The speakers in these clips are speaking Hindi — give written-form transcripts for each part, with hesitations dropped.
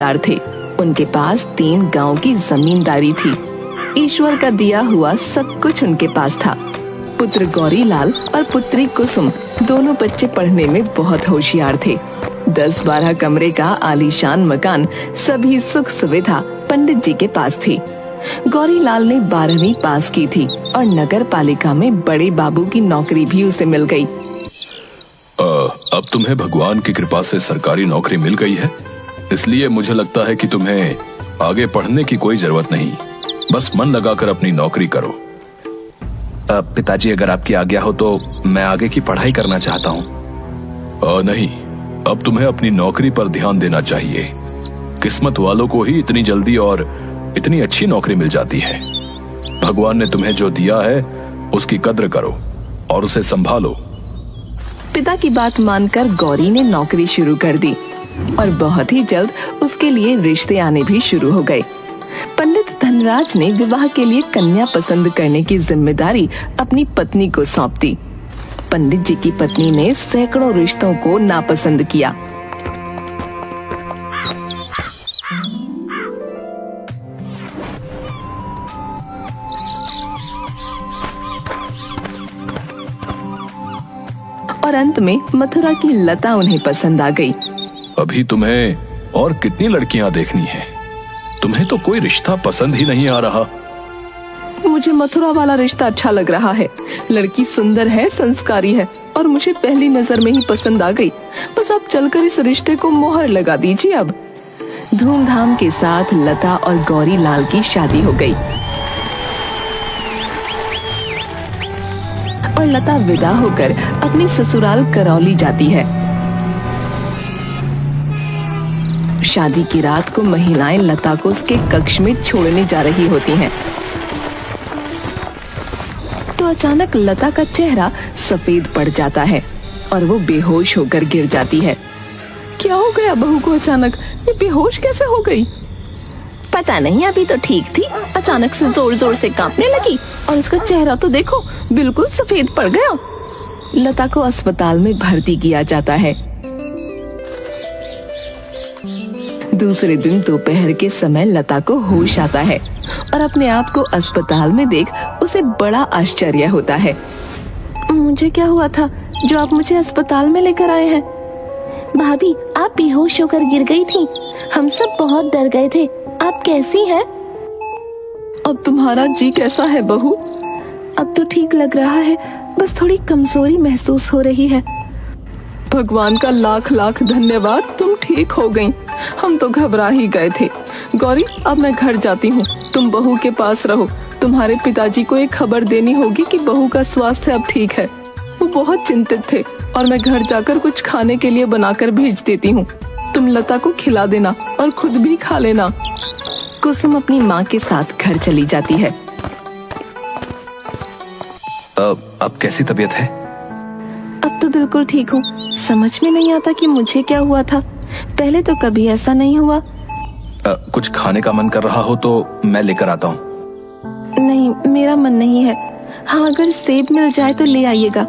जमींदार थे। उनके पास 3 गांव की जमींदारी थी। ईश्वर का दिया हुआ सब कुछ उनके पास था। पुत्र गौरीलाल और पुत्री कुसुम दोनों बच्चे पढ़ने में बहुत होशियार थे। 10-12 कमरे का आलीशान मकान, सभी सुख सुविधा पंडित जी के पास थी। गौरीलाल ने 12वीं पास की थी और नगर पालिका में बड़े बाबू की नौकरी भी उसे मिल गई। अब तुम्हें भगवान की कृपा से सरकारी नौकरी मिल गई है, इसलिए मुझे लगता है कि तुम्हें आगे पढ़ने की कोई जरूरत नहीं। बस मन लगाकर अपनी नौकरी करो। पिताजी, अगर आपकी आज्ञा हो तो मैं आगे की पढ़ाई करना चाहता हूँ। नहीं, अब तुम्हें अपनी नौकरी पर ध्यान देना चाहिए। किस्मत वालों को ही इतनी जल्दी और इतनी अच्छी नौकरी मिल जाती है। भगवान ने तुम्हें जो दिया है उसकी कद्र करो और उसे संभालो। पिता की बात मानकर गौरी ने नौकरी शुरू कर दी और बहुत ही जल्द उसके लिए रिश्ते आने भी शुरू हो गए। पंडित धनराज ने विवाह के लिए कन्या पसंद करने की जिम्मेदारी अपनी पत्नी को सौंप दी। पंडित जी की पत्नी ने सैकड़ों रिश्तों को नापसंद किया। और अंत में मथुरा की लता उन्हें पसंद आ गई। अभी तुम्हें और कितनी लड़कियां देखनी है? तुम्हें तो कोई रिश्ता पसंद ही नहीं आ रहा। मुझे मथुरा वाला रिश्ता अच्छा लग रहा है। लड़की सुंदर है, संस्कारी है और मुझे पहली नजर में ही पसंद आ गई। बस आप चलकर इस रिश्ते को मोहर लगा दीजिए। अब धूमधाम के साथ लता और गौरीलाल की शादी हो गई और लता विदा होकर अपनी ससुराल करौली जाती है। शादी की रात को महिलाएं लता को उसके कक्ष में छोड़ने जा रही होती हैं। तो अचानक लता का चेहरा सफेद पड़ जाता है और वो बेहोश होकर गिर जाती है। क्या हो गया बहू को अचानक? ये बेहोश कैसे हो गई? पता नहीं, अभी तो ठीक थी, अचानक से जोर जोर से कांपने लगी और इसका चेहरा तो देखो, बिल्कुल सफेद पड़ गया। लता को अस्पताल में भर्ती किया जाता है। दूसरे दिन दोपहर के समय लता को होश आता है और अपने आप को अस्पताल में देख उसे बड़ा आश्चर्य होता है। मुझे क्या हुआ था जो आप मुझे अस्पताल में लेकर आए हैं? भाभी, आप बेहोश होकर गिर गई थी। हम सब बहुत डर गए थे। आप कैसी हैं? अब तुम्हारा जी कैसा है बहू? अब तो ठीक लग रहा है, बस थोड़ी कमजोरी महसूस हो रही है। भगवान का लाख लाख धन्यवाद, तुम ठीक हो गईं। हम तो घबरा ही गए थे। गौरी, अब मैं घर जाती हूँ, तुम बहू के पास रहो। तुम्हारे पिताजी को एक खबर देनी होगी कि बहू का स्वास्थ्य अब ठीक है। वो बहुत चिंतित थे और मैं घर जाकर कुछ खाने के लिए बनाकर भेज देती हूँ। तुम लता को खिला देना और खुद भी खा लेना। कुसुम अपनी माँ के साथ घर चली जाती है। अब कैसी तबीयत है? अब तो बिल्कुल ठीक हूँ। समझ में नहीं आता कि मुझे क्या हुआ था। पहले तो कभी ऐसा नहीं हुआ। कुछ खाने का मन कर रहा हो तो मैं लेकर आता हूँ। नहीं, मेरा मन नहीं है। हाँ, अगर सेब मिल जाए तो ले आइएगा।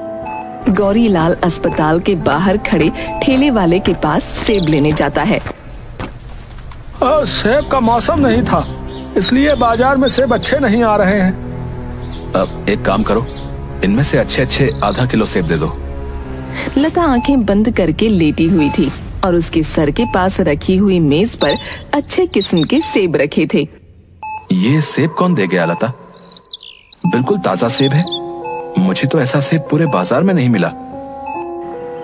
गौरीलाल अस्पताल के बाहर खड़े ठेले वाले के पास सेब लेने जाता है। सेब का मौसम नहीं था, इसलिए बाजार में सेब अच्छे नहीं आ रहे हैं। अब एक काम करो, इनमें से अच्छे अच्छे आधा किलो सेब दे दो। लता आंखें बंद करके लेटी हुई थी और उसके सर के पास रखी हुई मेज पर अच्छे किस्म के सेब रखे थे। ये सेब कौन दे गया लता? बिल्कुल ताजा सेब है। मुझे तो ऐसा सेब पूरे बाजार में नहीं मिला।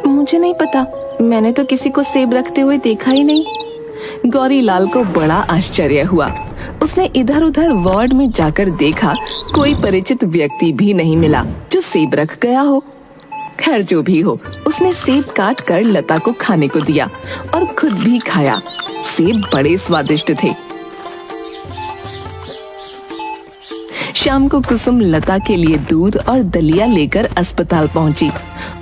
मुझे नहीं पता, मैंने तो किसी को सेब रखते हुए देखा ही नहीं। गौरीलाल को बड़ा आश्चर्य हुआ। उसने इधर उधर वार्ड में जाकर देखा, कोई परिचित व्यक्ति भी नहीं मिला जो सेब रख गया हो। खैर जो भी हो, उसने सेब काट कर लता को खाने को दिया और खुद भी खाया। सेब बड़े स्वादिष्ट थे। शाम को कुसुम लता के लिए दूध और दलिया लेकर अस्पताल पहुंची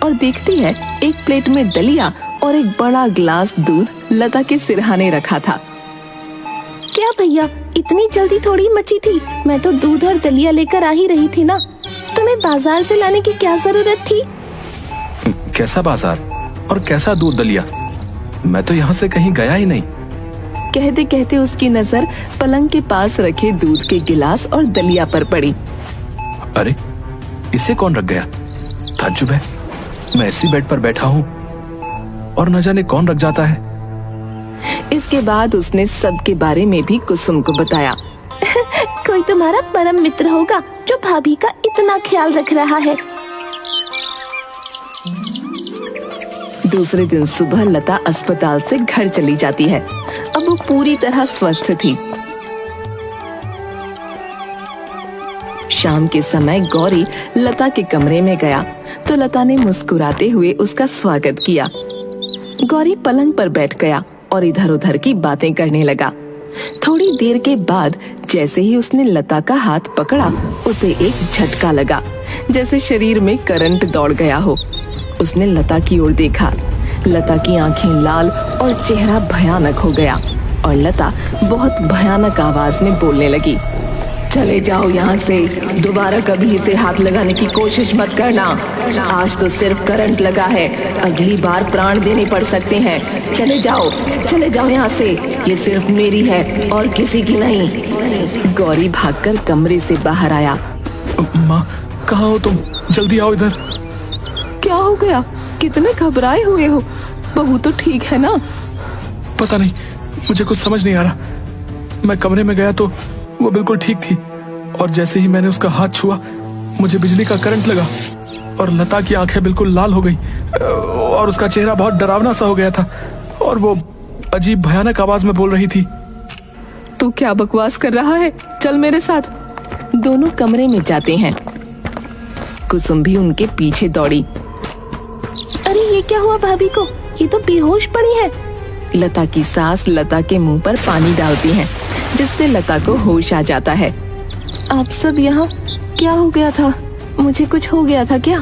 और देखती है एक प्लेट में दलिया और एक बड़ा गिलास दूध लता के सिरहाने रखा था। क्या भैया, इतनी जल्दी थोड़ी मची थी? मैं तो दूध और दलिया लेकर आ ही रही थी ना। तुम्हें बाजार से लाने की क्या जरूरत थी? कैसा बाजार और कैसा दूध दलिया? मैं तो यहाँ से कहीं गया ही नहीं। कहते कहते उसकी नजर पलंग के पास रखे दूध के गिलास और दलिया पर पड़ी। अरे, इसे कौन रख गया? ताज्जुब है, मैं इसी बेड पर बैठा हूँ और न जाने कौन रख जाता है। इसके बाद उसने सबके बारे में भी कुसुम को बताया। कोई तुम्हारा परम मित्र होगा जो भाभी का इतना ख्याल रख रहा है। दूसरे दिन सुबह लता अस्पताल से घर चली जाती है। अब वो पूरी तरह स्वस्थ थी। शाम के समय गौरी लता के कमरे में गया तो लता ने मुस्कुराते हुए उसका स्वागत किया। गौरी पलंग पर बैठ गया और इधर उधर की बातें करने लगा। थोड़ी देर के बाद जैसे ही उसने लता का हाथ पकड़ा, उसे एक झटका लगा, जैसे शरीर में करंट दौड़ गया हो। उसने लता की ओर देखा। लता की आंखें लाल और चेहरा भयानक हो गया और लता बहुत भयानक आवाज में बोलने लगी। चले जाओ यहाँ से, दोबारा कभी इसे हाथ लगाने की कोशिश मत करना। आज तो सिर्फ करंट लगा है, अगली बार प्राण देने पड़ सकते हैं। चले जाओ यहाँ से, ये सिर्फ मेरी है और किसी की नहीं। गौरी भागकर कमरे से बाहर आया। माँ, कहाँ हो तुम? जल्दी आओ इधर। क्या हो गया? कितने घबराए हुए हो? बहू तो ठीक है ना? पता नहीं, मुझे कुछ समझ नहीं आ रहा। मैं कमरे में गया तो वो बिल्कुल ठीक थी और जैसे ही मैंने उसका हाथ छुआ, मुझे बिजली का करंट लगा और लता की आंखें बिल्कुल लाल हो गई और उसका चेहरा बहुत डरावना सा हो गया था और वो अजीब भयानक आवाज में बोल रही थी। तू क्या बकवास कर रहा है? चल मेरे साथ। दोनों कमरे में जाते हैं। कुसुम भी उनके पीछे दौड़ी। अरे ये क्या हुआ भाभी को? ये तो बेहोश पड़ी है। लता की सास लता के मुंह पर पानी डालती हैं, जिससे लता को होश आ जाता है। आप सब यहाँ? क्या हो गया था? मुझे कुछ हो गया था क्या?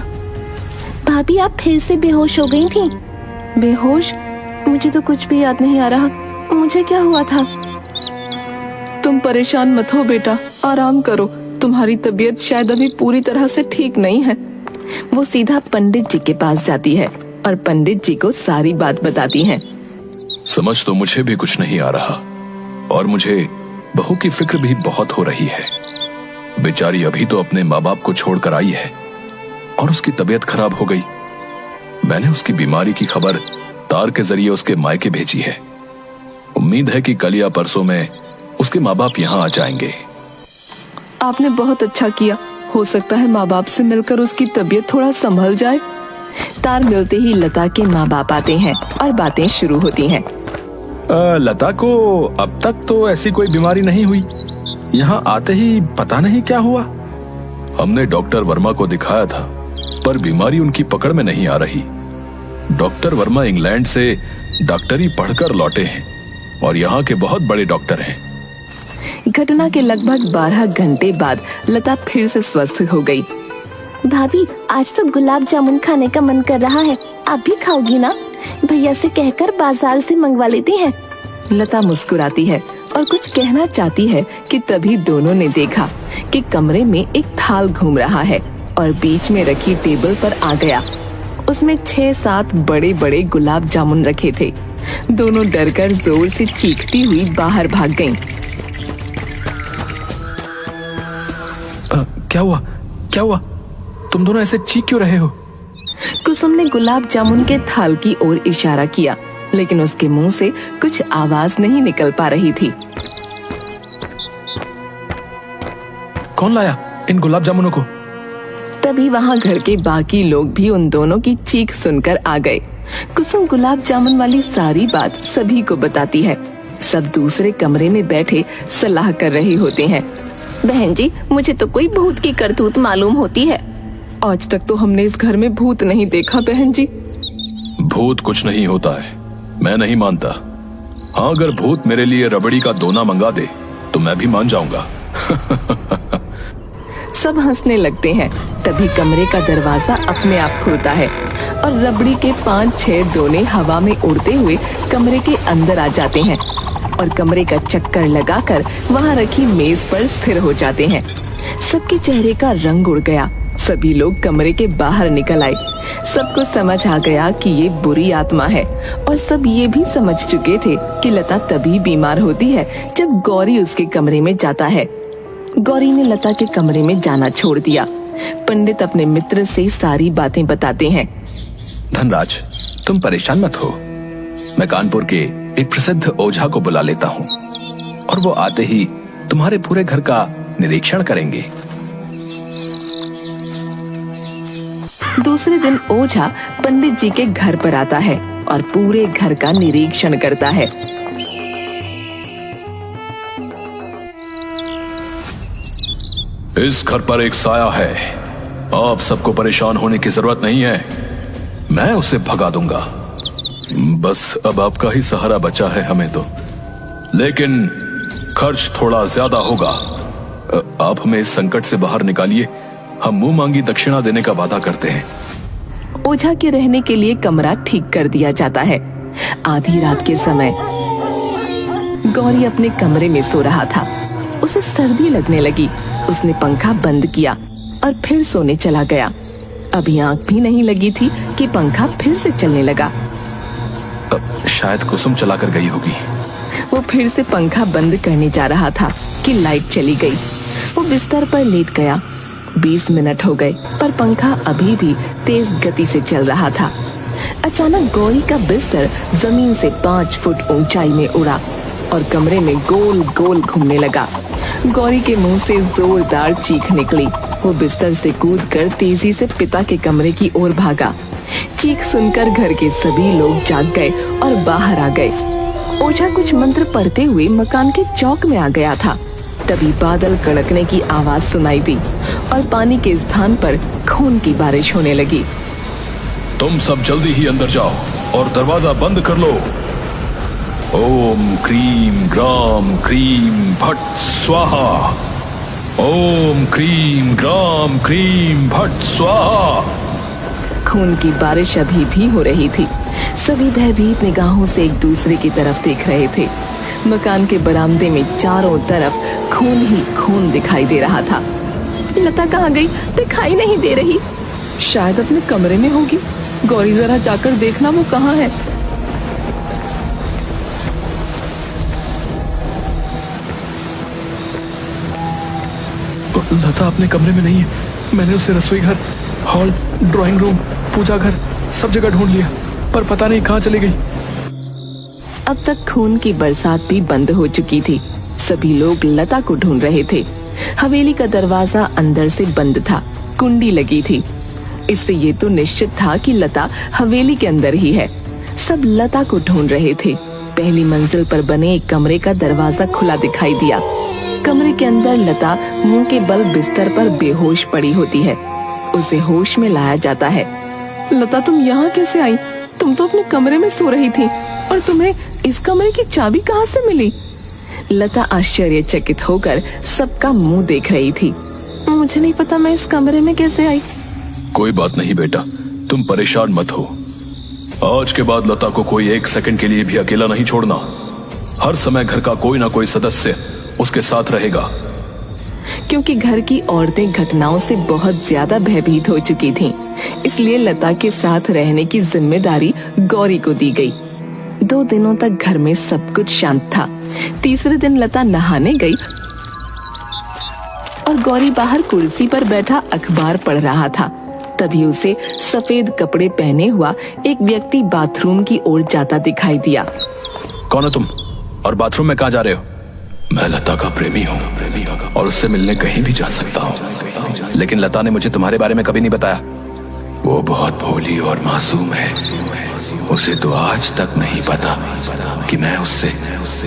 भाभी आप फिर से बेहोश हो गई थी। बेहोश? मुझे तो कुछ भी याद नहीं आ रहा। मुझे क्या हुआ था? तुम परेशान मत हो बेटा, आराम करो। तुम्हारी तबीयत शायद अभी पूरी तरह से ठीक नहीं है। वो सीधा पंडित जी के पास जाती है और पंडित जी को सारी बात बताती हैं। समझ तो मुझे भी कुछ नहीं आ रहा और मुझे बहू की फिक्र भी बहुत हो रही है। बेचारी अभी तो अपने माँ बाप को छोड़कर आई है और उसकी तबीयत खराब हो गई। मैंने उसकी बीमारी की खबर तार के जरिए उसके मायके भेजी है। उम्मीद है कि कल या परसों में उसके माँ बाप यहाँ आ जाएंगे। आपने बहुत अच्छा किया। हो सकता है माँ बाप से मिलकर उसकी तबीयत थोड़ा संभल जाए। तार मिलते ही लता के माँ बाप आते हैं और बातें शुरू होती हैं। लता को अब तक तो ऐसी कोई बीमारी नहीं हुई। यहाँ आते ही पता नहीं क्या हुआ। हमने डॉक्टर वर्मा को दिखाया था, पर बीमारी उनकी पकड़ में नहीं आ रही। डॉक्टर वर्मा इंग्लैंड से डॉक्टरी पढ़कर लौटे हैं और यहाँ के बहुत बड़े डॉक्टर हैं। घटना के लगभग 12 घंटे बाद लता फिर से स्वस्थ हो गई। भाभी आज तो गुलाब जामुन खाने का मन कर रहा है, आप भी खाओगी ना? भैया से कहकर बाजार से मंगवा लेते हैं। लता मुस्कुराती है और कुछ कहना चाहती है कि तभी दोनों ने देखा कि कमरे में एक थाल घूम रहा है और बीच में रखी टेबल पर आ गया। उसमें 6-7 बड़े बड़े गुलाब जामुन रखे थे। दोनों डरकर जोर से चीखती हुई बाहर भाग गईं। क्या हुआ? तुम दोनों ऐसे चीख क्यों रहे हो? कुसुम ने गुलाब जामुन के थाल की ओर इशारा किया, लेकिन उसके मुंह से कुछ आवाज नहीं निकल पा रही थी। कौन लाया इन गुलाब जामुनों को? तभी वहाँ घर के बाकी लोग भी उन दोनों की चीख सुनकर आ गए। कुसुम गुलाब जामुन वाली सारी बात सभी को बताती है। सब दूसरे कमरे में बैठे सलाह कर रहे होते हैं। बहन जी, मुझे तो कोई भूत की करतूत मालूम होती है। आज तक तो हमने इस घर में भूत नहीं देखा बहन जी। भूत कुछ नहीं होता है, मैं नहीं मानता। हाँ, अगर भूत मेरे लिए रबड़ी का दोना मंगा दे तो मैं भी मान जाऊंगा। सब हंसने लगते हैं। तभी कमरे का दरवाजा अपने आप खुलता है और रबड़ी के 5-6 दोने हवा में उड़ते हुए कमरे के अंदर आ जाते हैं और कमरे का चक्कर लगाकर वहाँ रखी मेज पर स्थिर हो जाते हैं। सबके चेहरे का रंग उड़ गया सभी लोग कमरे के बाहर निकल आए। सबको समझ आ गया कि ये बुरी आत्मा है और सब ये भी समझ चुके थे कि लता तभी बीमार होती है जब गौरी उसके कमरे में जाता है। गौरी ने लता के कमरे में जाना छोड़ दिया। पंडित अपने मित्र से सारी बातें बताते हैं। धनराज, तुम परेशान मत हो। मैं कानपुर के एक प्रसिद्ध ओझा को बुला लेता हूँ और वो आते ही तुम्हारे पूरे घर का निरीक्षण करेंगे। दूसरे दिन ओझा पंडित जी के घर पर आता है और पूरे घर का निरीक्षण करता है। इस घर पर एक साया है। आप सबको परेशान होने की जरूरत नहीं है, मैं उसे भगा दूंगा। बस अब आपका ही सहारा बचा है हमें तो, लेकिन खर्च थोड़ा ज्यादा होगा। आप हमें इस संकट से बाहर निकालिए, हम मुंह मांगी दक्षिणा देने का वादा करते हैं। ओझा के रहने के लिए कमरा ठीक कर दिया जाता है। आधी रात के समय गौरी अपने कमरे में सो रहा था। उसे सर्दी लगने लगी। उसने पंखा बंद किया और फिर सोने चला गया। अभी आंख भी नहीं लगी थी कि पंखा फिर से चलने लगा। शायद कुसुम चलाकर गई होगी। वो फिर से पंखा बंद करने जा रहा था कि लाइट चली गई। वो बिस्तर पर लेट गया। 20 मिनट हो गए पर पंखा अभी भी तेज गति से चल रहा था। अचानक गौरी का बिस्तर जमीन से 5 फुट ऊंचाई में उड़ा और कमरे में गोल गोल घूमने लगा। गौरी के मुंह से जोरदार चीख निकली। वो बिस्तर से कूदकर तेजी से पिता के कमरे की ओर भागा। चीख सुनकर घर के सभी लोग जाग गए और बाहर आ गए। ओझा कुछ मंत्र पढ़ते हुए मकान के चौक में आ गया था। तभी बादल कड़कने की आवाज सुनाई दी और पानी के स्थान पर खून की बारिश होने लगी। तुम सब जल्दी ही अंदर जाओ और दरवाजा बंद कर लो। ओम क्रीम ग्राम क्रीम भट्ट स्वाहा। ओम क्रीम ग्राम क्रीम भट्ट स्वाहा। खून की बारिश अभी भी हो रही थी। सभी भयभीत निगाहों से एक दूसरे की तरफ देख रहे थे। मकान के बरामदे में चारों तरफ खून ही खून दिखाई दे रहा था। लता कहाँ गई? दिखाई नहीं दे रही। शायद अपने कमरे में होगी। गौरी जरा जाकर देखना वो कहाँ है। लता अपने कमरे में नहीं है। मैंने उसे रसोई घर, हॉल, ड्राइंग रूम, पूजा घर सब जगह ढूंढ लिया पर पता नहीं कहाँ चली गई। अब तक खून की बरसात भी बंद हो चुकी थी। सभी लोग लता को ढूंढ रहे थे। हवेली का दरवाजा अंदर से बंद था। कुंडी लगी थी। इससे ये तो निश्चित था कि लता हवेली के अंदर ही है। सब लता को ढूंढ रहे थे। पहली मंजिल पर बने एक कमरे का दरवाजा खुला दिखाई दिया। कमरे के अंदर लता मुंह के बल बिस्तर पर बेहोश पड़ी होती है। उसे होश में लाया जाता है। लता, तुम यहाँ कैसे आई? तुम तो अपने कमरे में सो रही थी और तुम्हें इस कमरे की चाबी कहाँ से मिली? लता आश्चर्यचकित होकर सबका मुंह देख रही थी। मुझे नहीं पता मैं इस कमरे में कैसे आई। कोई बात नहीं बेटा, तुम परेशान मत हो। आज के बाद लता को कोई 1 सेकंड के लिए भी अकेला नहीं छोड़ना। हर समय घर का कोई ना कोई सदस्य उसके साथ रहेगा। क्योंकि घर की औरतें घटनाओं से बहुत ज्यादा भयभीत हो चुकी थीं, इसलिए लता के साथ रहने की जिम्मेदारी गौरी को दी गई। 2 दिनों तक घर में सब कुछ शांत था। तीसरे दिन लता नहाने गई और गौरी बाहर कुर्सी पर बैठा अखबार पढ़ रहा था। तभी उसे सफेद कपड़े पहने हुआ एक व्यक्ति बाथरूम की ओर जाता दिखाई दिया। कौन हो तुम और बाथरूम में कहाँ जा रहे हो? मैं लता का प्रेमी हूँ और उससे मिलने कहीं भी जा सकता हूँ, लेकिन लता ने मुझे तुम्हारे बारे में कभी नहीं बताया। वो बहुत भोली और मासूम है। उसे तो आज तक नहीं पता कि मैं उससे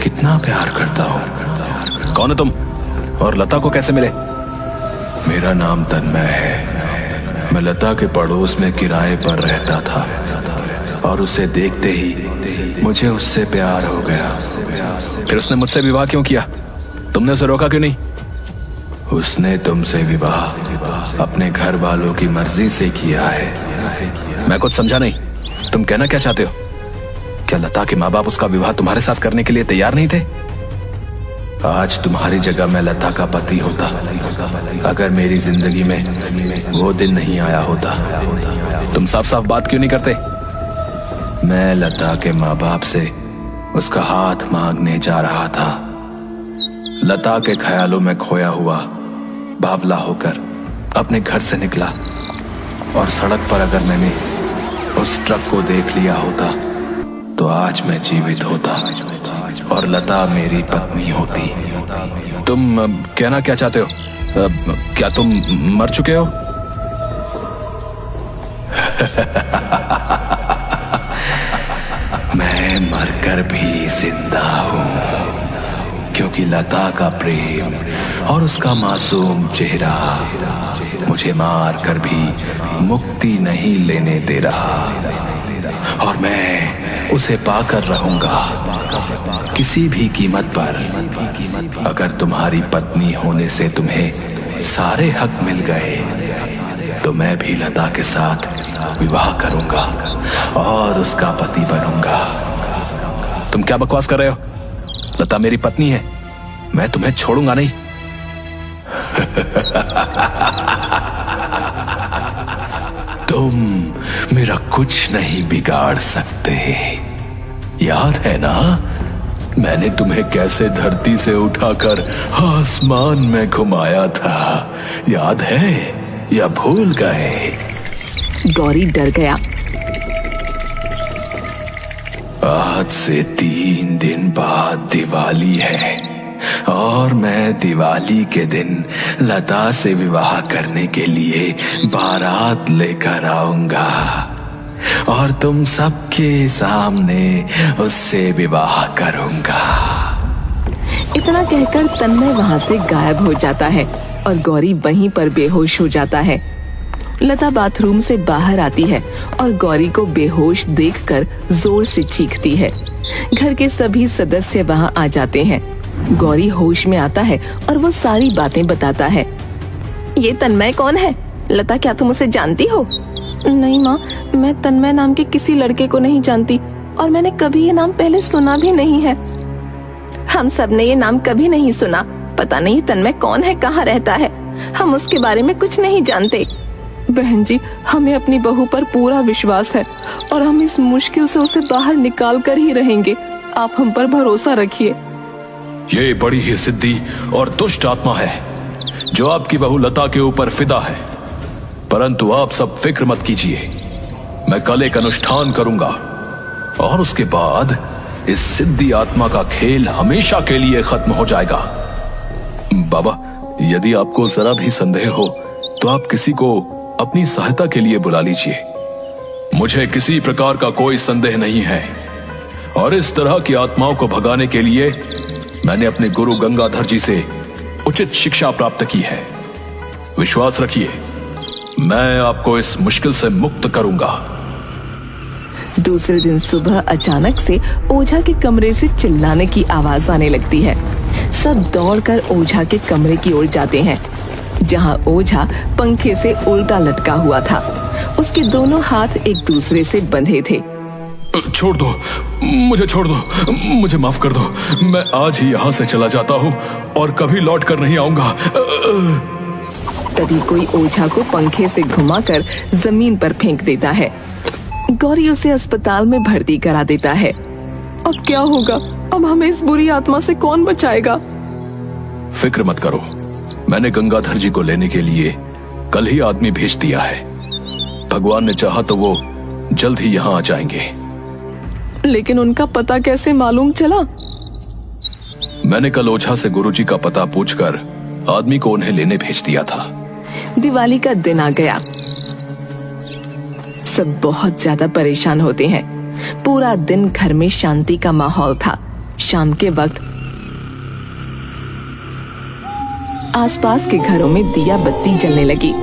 कितना प्यार करता हूँ। कौन हो तुम और लता को कैसे मिले? मेरा नाम तन्मय है। मैं लता के पड़ोस में किराए पर रहता था और उसे देखते ही मुझे उससे प्यार हो गया। फिर उसने मुझसे विवाह क्यों किया? तुमने उसे रोका क्यों नहीं? उसने तुमसे विवाह अपने घर वालों की मर्जी से किया है। मैं कुछ समझा नहीं। तुम कहना क्या चाहते हो? क्या लता के माँ बाप उसका विवाह तुम्हारे साथ करने के लिए तैयार नहीं थे? आज तुम्हारी जगह मैं लता का पति होता अगर मेरी जिंदगी में वो दिन नहीं आया होता। तुम साफ साफ बात क्यों नहीं करते? मैं लता के माँ बाप से उसका हाथ मांगने जा रहा था। लता के ख्यालों में खोया हुआ बावला होकर अपने घर से निकला और सड़क पर अगर मैंने उस ट्रक को देख लिया होता तो आज मैं जीवित होता और लता मेरी पत्नी होती। तुम कहना क्या चाहते हो? क्या तुम मर चुके हो? मैं मरकर भी जिंदा हूं, क्योंकि लता का प्रेम और उसका मासूम चेहरा मुझे मार कर भी मुक्ति नहीं लेने दे रहा, और मैं उसे पाकर रहूंगा किसी भी कीमत पर। अगर तुम्हारी पत्नी होने से तुम्हें सारे हक मिल गए तो मैं भी लता के साथ विवाह करूंगा और उसका पति बनूंगा। तुम क्या बकवास कर रहे हो? लता मेरी पत्नी है, मैं तुम्हें छोड़ूंगा नहीं। तुम मेरा कुछ नहीं बिगाड़ सकते। याद है ना मैंने तुम्हें कैसे धरती से उठाकर आसमान में घुमाया था? याद है या भूल गए? गौरी डर गया। आज से 3 दिन बाद दिवाली है और मैं दिवाली के दिन लता से विवाह करने के लिए बारात लेकर आऊंगा और तुम सबके सामने उससे विवाह करूंगा। इतना कहकर तन्मय वहां से गायब हो जाता है और गौरी वहीं पर बेहोश हो जाता है। लता बाथरूम से बाहर आती है और गौरी को बेहोश देखकर जोर से चीखती है। घर के सभी सदस्य वहां आ जाते हैं। गौरी होश में आता है और वो सारी बातें बताता है। ये तन्मय कौन है? लता, क्या तुम उसे जानती हो? नहीं माँ, मैं तन्मय नाम के किसी लड़के को नहीं जानती और मैंने कभी ये नाम पहले सुना भी नहीं है। हम सब ने ये नाम कभी नहीं सुना। पता नहीं तन्मय कौन है, कहाँ रहता है, हम उसके बारे में कुछ नहीं जानते। बहन जी, हमें अपनी बहू पर पूरा विश्वास है और हम इस मुश्किल से उसे बाहर निकाल कर ही रहेंगे। आप हम पर भरोसा रखिए। ये बड़ी ही सिद्धि और दुष्ट आत्मा है जो आपकी बहू लता के ऊपर फिदा है, परंतु आप सब फिक्र मत कीजिए। मैं कल एक अनुष्ठान करूंगा और उसके बाद इस सिद्धि आत्मा का खेल हमेशा के लिए खत्म हो जाएगा। बाबा, यदि आपको जरा भी संदेह हो तो आप किसी को अपनी सहायता के लिए बुला लीजिए। मुझे किसी प्रकार का कोई संदेह नहीं है और इस तरह की आत्माओं को भगाने के लिए मैंने अपने गुरु गंगाधर जी से उचित शिक्षा प्राप्त की है। विश्वास रखिए, मैं आपको इस मुश्किल से मुक्त करूंगा। दूसरे दिन सुबह अचानक से ओझा के कमरे से चिल्लाने की आवाज आने लगती है। सब दौड़कर ओझा के कमरे की ओर जाते हैं, जहां ओझा पंखे से उल्टा लटका हुआ था। उसके दोनों हाथ एक दूसरे से बंधे थे। छोड़ दो, मुझे छोड़ दो, मुझे माफ कर दो। मैं आज ही यहाँ से चला जाता हूँ और कभी लौट कर नहीं आऊंगा। तभी कोई ओझा को पंखे से घुमाकर जमीन पर फेंक देता है। गौरी उसे अस्पताल में भर्ती करा देता है। अब क्या होगा? अब हमें इस बुरी आत्मा से कौन बचाएगा? फिक्र मत करो, मैंने गंगाधर जी को लेने के लिए कल ही आदमी भेज दिया है। भगवान ने चाहा तो वो जल्द ही यहाँ आ जाएंगे। लेकिन उनका पता कैसे मालूम चला? मैंने कल ओझा से गुरुजी का पता पूछकर आदमी को उन्हें लेने भेज दिया था। दिवाली का दिन आ गया। सब बहुत ज्यादा परेशान होते हैं। पूरा दिन घर में शांति का माहौल था। शाम के वक्त आसपास के घरों में दिया बत्ती जलने लगी।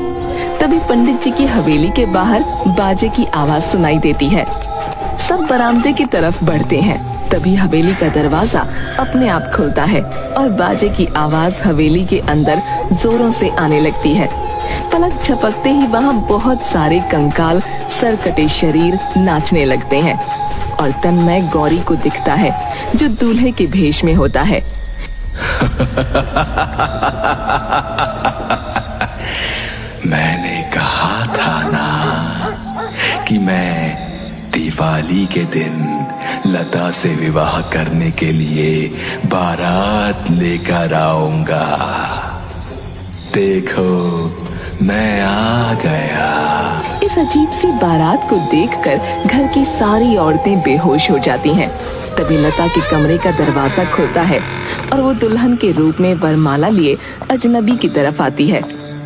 तभी पंडित जी की हवेली के बाहर बाजे की आवाज सुनाई देती है। सब बरामदे की तरफ बढ़ते हैं। तभी हवेली का दरवाजा अपने आप खुलता है और बाजे की आवाज हवेली के अंदर जोरों से आने लगती है। पलक झपकते ही वहाँ बहुत सारे कंकाल सरकटे शरीर नाचने लगते हैं और तन्मय गौरी को दिखता है, जो दूल्हे के भेष में होता है। मैंने कहा था ना कि मैं दिवाली के दिन लता से विवाह करने के लिए बारात लेकर आऊंगा। देखो, मैं आ गया। इस अजीब सी बारात को देखकर घर की सारी औरतें बेहोश हो जाती हैं। तभी लता के कमरे का दरवाजा खुलता है और वो दुल्हन के रूप में वरमाला लिए अजनबी की तरफ आती है।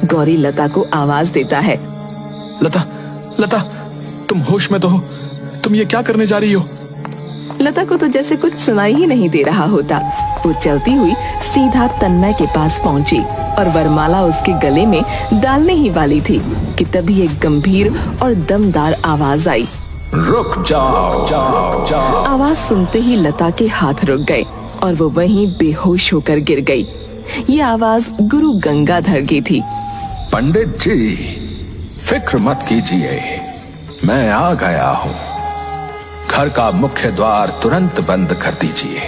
गौरी लता को आवाज देता है। लता, लता, तुम होश में तो हो? तुम ये क्या करने जा रही हो? लता को तो जैसे कुछ सुनाई ही नहीं दे रहा होता। वो चलती हुई सीधा तन्मय के पास पहुंची और वरमाला उसके गले में डालने ही वाली थी कि तभी एक गंभीर और दमदार आवाज आई। रुक जाओ, जाओ, जाओ। आवाज सुनते ही लता के हाथ रुक गए और वो वहीं बेहोश होकर गिर गई। ये आवाज गुरु गंगाधर की थी। पंडित जी, फिक्र मत कीजिए, मैं आ गया हूँ। घर का मुख्य द्वार तुरंत बंद कर दीजिए।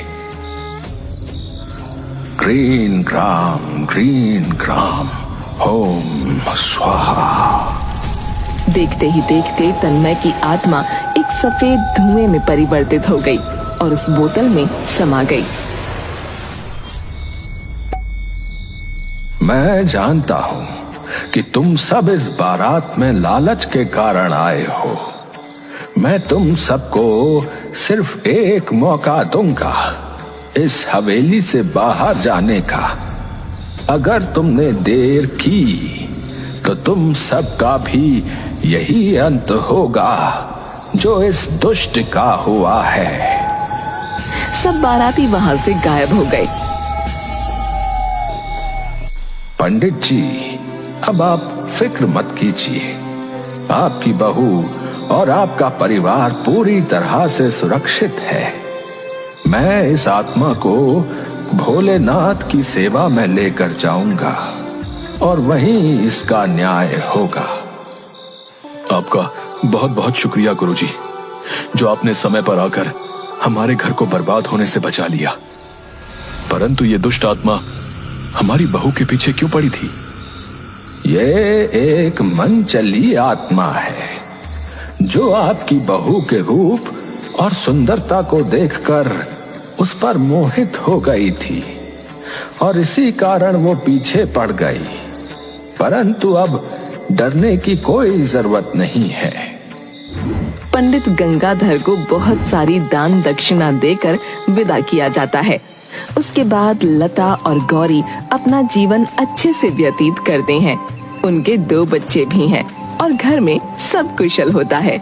ग्रीन ग्राम, ओम स्वाहा। देखते ही देखते तन्मय की आत्मा एक सफेद धुएं में परिवर्तित हो गई और उस बोतल में समा गई। मैं जानता हूँ कि तुम सब इस बारात में लालच के कारण आए हो। मैं तुम सबको सिर्फ एक मौका दूंगा इस हवेली से बाहर जाने का। अगर तुमने देर की तो तुम सबका भी यही अंत होगा जो इस दुष्ट का हुआ है। सब बाराती वहां से गायब हो गए। पंडित जी, अब आप फिक्र मत कीजिए। आपकी बहू और आपका परिवार पूरी तरह से सुरक्षित है। मैं इस आत्मा को भोलेनाथ की सेवा में लेकर जाऊंगा और वहीं इसका न्याय होगा। आपका बहुत बहुत शुक्रिया गुरुजी, जो आपने समय पर आकर हमारे घर को बर्बाद होने से बचा लिया। परंतु ये दुष्ट आत्मा हमारी बहू के पीछे क्यों पड़ी थी? ये एक मनचली आत्मा है जो आपकी बहू के रूप और सुंदरता को देखकर उस पर मोहित हो गई थी और इसी कारण वो पीछे पड़ गई। परंतु अब डरने की कोई जरूरत नहीं है। पंडित गंगाधर को बहुत सारी दान दक्षिणा देकर विदा किया जाता है। उसके बाद लता और गौरी अपना जीवन अच्छे से व्यतीत करते हैं। उनके 2 बच्चे भी हैं और घर में सब कुशल होता है।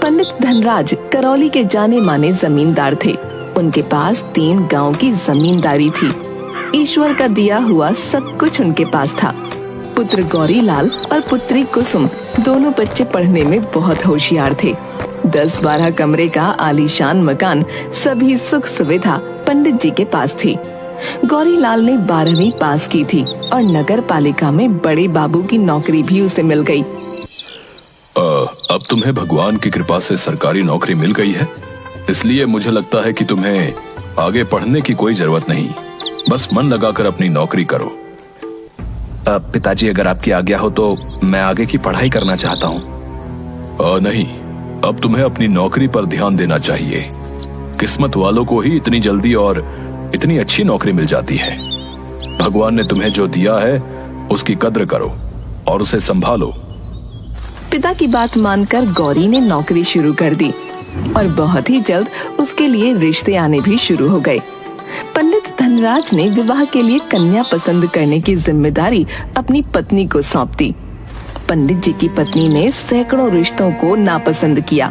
पंडित धनराज करौली के जाने माने जमींदार थे। उनके पास 3 गांव की जमींदारी थी। ईश्वर का दिया हुआ सब कुछ उनके पास था। पुत्र गौरीलाल और पुत्री कुसुम दोनों बच्चे पढ़ने में बहुत होशियार थे। 10-12 कमरे का आलीशान मकान, सभी सुख सुविधा पंडित जी के पास थी। गौरीलाल ने 12वीं पास की थी और नगर पालिका में बड़े बाबू की नौकरी भी उसे मिल गई। अब तुम्हें भगवान की कृपा से सरकारी नौकरी मिल गई है, इसलिए मुझे लगता है कि तुम्हें आगे पढ़ने की कोई जरूरत नहीं। बस मन लगाकर अपनी नौकरी करो। पिताजी, अगर आपकी आज्ञा हो तो मैं आगे की पढ़ाई करना चाहता हूँ। नहीं, अब तुम्हें अपनी नौकरी पर ध्यान देना चाहिए। किस्मत वालों को ही इतनी जल्दी और इतनी अच्छी नौकरी मिल जाती है। भगवान ने तुम्हें जो दिया है उसकी कद्र करो और उसे संभालो। पिता की बात मानकर गौरी ने नौकरी शुरू कर दी और बहुत ही जल्द उसके लिए रिश्ते आने भी शुरू हो गए। पंडित धनराज ने विवाह के लिए कन्या पसंद करने की जिम्मेदारी अपनी पत्नी को सौंप दी। पंडित जी की पत्नी ने सैकड़ों रिश्तों को नापसंद किया।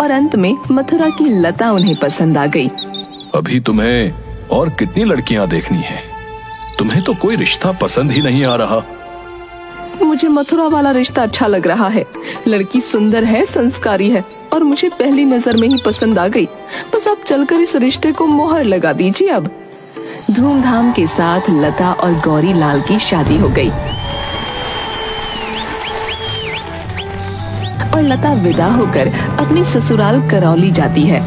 और अंत में मथुरा की लता उन्हें पसंद आ गई। अभी तुम्हें और कितनी लड़कियां देखनी है? तुम्हें तो कोई रिश्ता पसंद ही नहीं आ रहा। मुझे मथुरा वाला रिश्ता अच्छा लग रहा है। लड़की सुंदर है, संस्कारी है और मुझे पहली नजर में ही पसंद आ गई। बस आप चलकर इस रिश्ते को मोहर लगा दीजिए। अब धूमधाम के साथ लता और गौरी लाल की शादी हो गई और लता विदा होकर अपनी ससुराल करौली जाती है।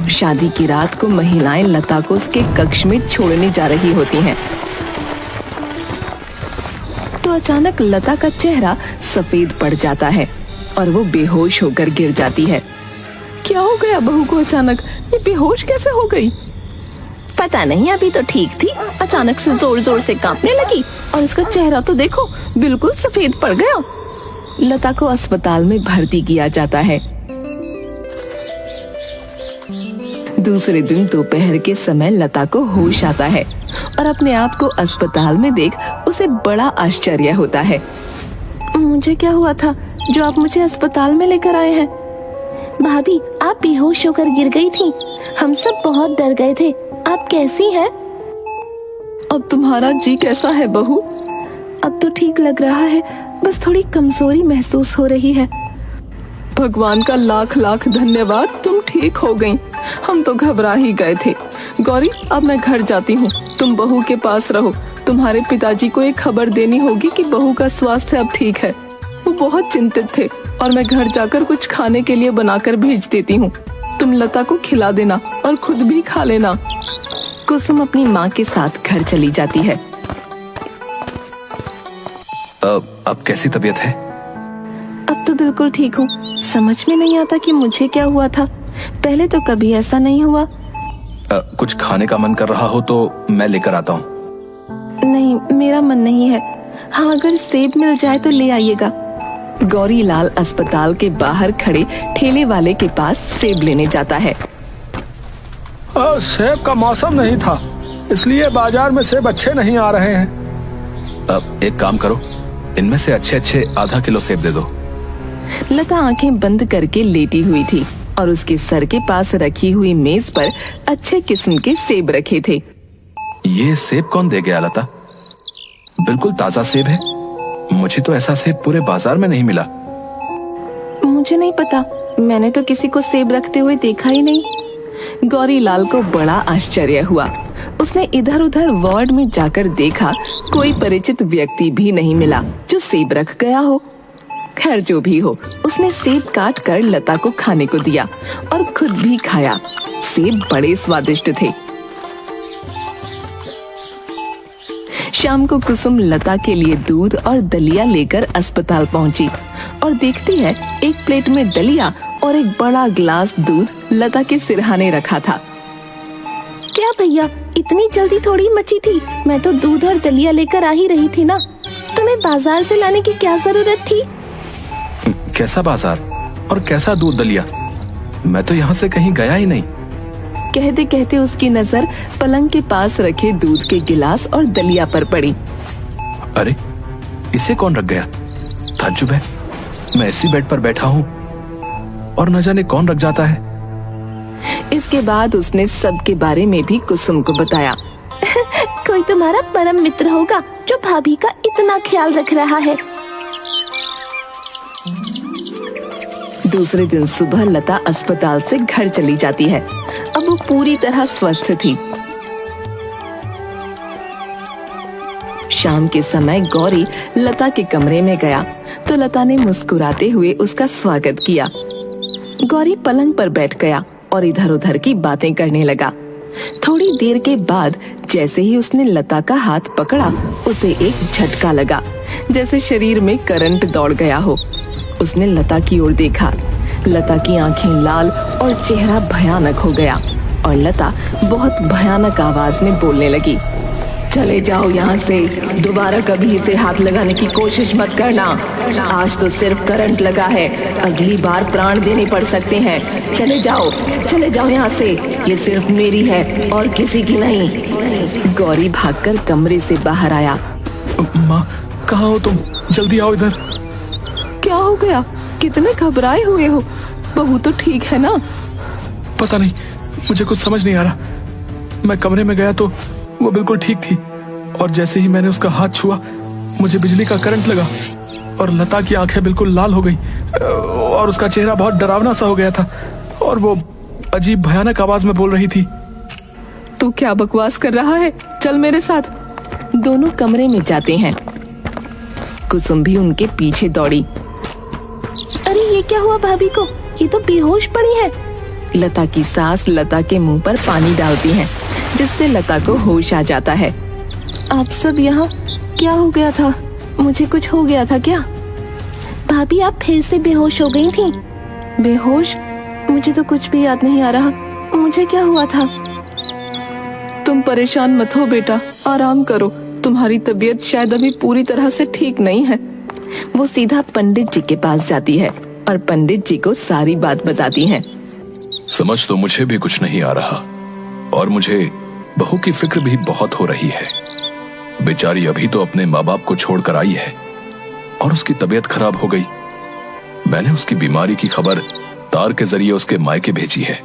शादी की रात को महिलाएं लता को उसके कक्ष में छोड़ने जा रही होती हैं। तो अचानक लता का चेहरा सफेद पड़ जाता है और वो बेहोश होकर गिर जाती है। क्या हो गया बहू को अचानक? ये बेहोश कैसे हो गई? पता नहीं, अभी तो ठीक थी, अचानक से जोर जोर से कांपने लगी और इसका चेहरा तो देखो बिल्कुल सफेद पड़ गया। लता को अस्पताल में भर्ती किया जाता है। दूसरे दिन दोपहर के समय लता को होश आता है और अपने आप को अस्पताल में देख उसे बड़ा आश्चर्य होता है। मुझे क्या हुआ था जो आप मुझे अस्पताल में लेकर आए हैं? भाभी, आप बेहोश होकर गिर गई थी, हम सब बहुत डर गए थे। आप कैसी हैं? अब तुम्हारा जी कैसा है बहू? अब तो ठीक लग रहा है, बस थोड़ी कमजोरी महसूस हो रही है। भगवान का लाख लाख धन्यवाद, तुम ठीक हो गईं। हम तो घबरा ही गए थे। गौरी, अब मैं घर जाती हूँ, तुम बहू के पास रहो। तुम्हारे पिताजी को एक खबर देनी होगी कि बहू का स्वास्थ्य अब ठीक है। वो बहुत चिंतित थे और मैं घर जाकर कुछ खाने के लिए बनाकर भेज देती हूँ। तुम लता को खिला देना और खुद भी खा लेना। कुसुम अपनी माँ के साथ घर चली जाती है। अब कैसी तबीयत है? अब तो बिल्कुल ठीक हूँ। समझ में नहीं आता कि मुझे क्या हुआ था, पहले तो कभी ऐसा नहीं हुआ। कुछ खाने का मन कर रहा हो तो मैं लेकर आता हूँ। नहीं, मेरा मन नहीं है। हाँ, अगर सेब मिल जाए तो ले आइएगा। गौरी लाल अस्पताल के बाहर खड़े ठेले वाले के पास सेब लेने जाता है। सेब का मौसम नहीं था, इसलिए बाजार में सेब अच्छे नहीं आ रहे हैं। अब एक काम करो, इनमें से अच्छे अच्छे आधा किलो सेब दे दो। लता आंखें बंद करके लेटी हुई थी और उसके सर के पास रखी हुई मेज पर अच्छे किस्म के सेब रखे थे। ये सेब कौन दे गया लता? बिल्कुल ताजा सेब है। मुझे तो ऐसा सेब पूरे बाजार में नहीं मिला। मुझे नहीं पता, मैंने तो किसी को सेब रखते हुए देखा ही नहीं। गौरी लाल को बड़ा आश्चर्य हुआ। उसने इधर उधर वार्ड में जाकर देखा, कोई परिचित व्यक्ति भी नहीं मिला जो सेब रख गया हो। खैर जो भी हो, उसने सेब काट कर लता को खाने को दिया और खुद भी खाया। सेब बड़े स्वादिष्ट थे। शाम को कुसुम लता के लिए दूध और दलिया लेकर अस्पताल पहुंची और देखती है एक प्लेट में दलिया और एक बड़ा गिलास दूध लता के सिरहाने रखा था। क्या भैया, इतनी जल्दी थोड़ी मची थी? मैं तो दूध और दलिया लेकर आ ही रही थी ना, तुम्हें बाजार से लाने की क्या जरूरत थी? कैसा बाजार और कैसा दूध दलिया? मैं तो यहाँ से कहीं गया ही नहीं। कहते कहते उसकी नजर पलंग के पास रखे दूध के गिलास और दलिया पर पड़ी। अरे, इसे कौन रख गया? ताज्जुब है, मैं इसी बेड पर बैठा हूँ और न जाने कौन रख जाता है। इसके बाद उसने सब के बारे में भी कुसुम को बताया। कोई तुम्हारा परम मित्र होगा जो भाभी का इतना ख्याल रख रहा है। दूसरे दिन सुबह लता अस्पताल से घर चली जाती है। अब वो पूरी तरह स्वस्थ थी। शाम के समय गौरी लता के कमरे में गया तो लता ने मुस्कुराते हुए उसका स्वागत किया। गौरी पलंग पर बैठ गया और इधर उधर की बातें करने लगा। थोड़ी देर के बाद जैसे ही उसने लता का हाथ पकड़ा, उसे एक झटका लगा, जैसे शरीर में करंट दौड़ गया हो। उसने लता की ओर देखा। लता की आंखें लाल और चेहरा भयानक हो गया और लता बहुत भयानक आवाज में बोलने लगी। चले जाओ यहाँ से, दोबारा कभी इसे हाथ लगाने की कोशिश मत करना। आज तो सिर्फ करंट लगा है, अगली बार प्राण देने पड़ सकते हैं। चले जाओ यहाँ से, ये सिर्फ मेरी है और किसी की नहीं। गौरी भागकर कमरे से बाहर आया। माँ, कहाँ हो तुम? जल्दी आओ इधर। क्या हो गया? कितने घबराए हुए हो? बहू तो ठीक है ना? पता नहीं, मुझे कुछ समझ नहीं आ रहा। मैं कमरे में गया तो वो बिल्कुल ठीक थी और जैसे ही मैंने उसका हाथ छुआ, मुझे बिजली का करंट लगा और लता की आंखें बिल्कुल लाल हो गई और उसका चेहरा बहुत डरावना सा हो गया था और वो अजीब भयानक आवाज में बोल रही थी। तू क्या बकवास कर रहा है? चल मेरे साथ। दोनों कमरे में जाते हैं। कुसुम भी उनके पीछे दौड़ी। अरे ये क्या हुआ भाभी को? ये तो बेहोश पड़ी है। लता की सास लता के मुंह पर पानी डालती हैं, जिससे लता को होश आ जाता है। आप सब यहाँ? क्या हो गया था? मुझे कुछ हो गया था क्या? भाभी आप फिर से बेहोश हो गई थी। बेहोश? मुझे तो कुछ भी याद नहीं आ रहा। मुझे क्या हुआ था? तुम परेशान मत हो बेटा, आराम करो। तुम्हारी तबीयत शायद अभी पूरी तरह से ठीक नहीं है। वो सीधा पंडित जी के पास जाती है और पंडित जी को सारी बात बताती हैं। समझ तो मुझे भी कुछ नहीं आ रहा और मुझे बहू की फिक्र भी बहुत हो रही है। बेचारी अभी तो अपने माँ बाप को छोड़कर आई है और उसकी तबीयत खराब हो गई। मैंने उसकी बीमारी की खबर तार के जरिए उसके मायके भेजी है।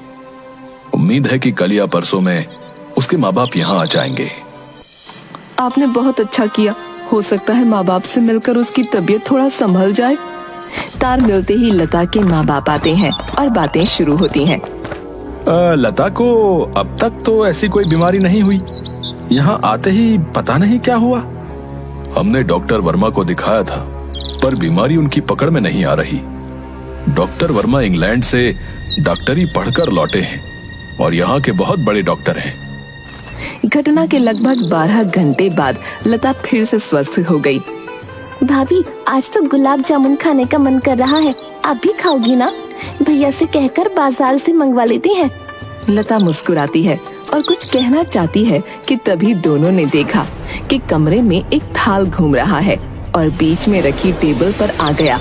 उम्मीद है कि कल या परसों में उसके माँ बाप यहाँ आ जाएंगे। आपने बहुत अच्छा किया। हो सकता है माँ बाप से मिलकर उसकी तबीयत थोड़ा संभल जाए। तार मिलते ही लता के माँ बाप आते हैं और बातें शुरू होती हैं। लता को अब तक तो ऐसी कोई बीमारी नहीं हुई। यहाँ आते ही पता नहीं क्या हुआ। हमने डॉक्टर वर्मा को दिखाया था, पर बीमारी उनकी पकड़ में नहीं आ रही। डॉक्टर वर्मा इंग्लैंड से डॉक्टरी पढ़कर लौटे हैं और यहाँ के बहुत बड़े डॉक्टर हैं। घटना के लगभग 12 घंटे बाद लता फिर से स्वस्थ हो गई। भाभी आज तो गुलाब जामुन खाने का मन कर रहा है, आप भी खाओगी ना? भैया से कहकर बाजार से मंगवा लेती हैं। लता मुस्कुराती है और कुछ कहना चाहती है कि तभी दोनों ने देखा कि कमरे में एक थाल घूम रहा है और बीच में रखी टेबल पर आ गया।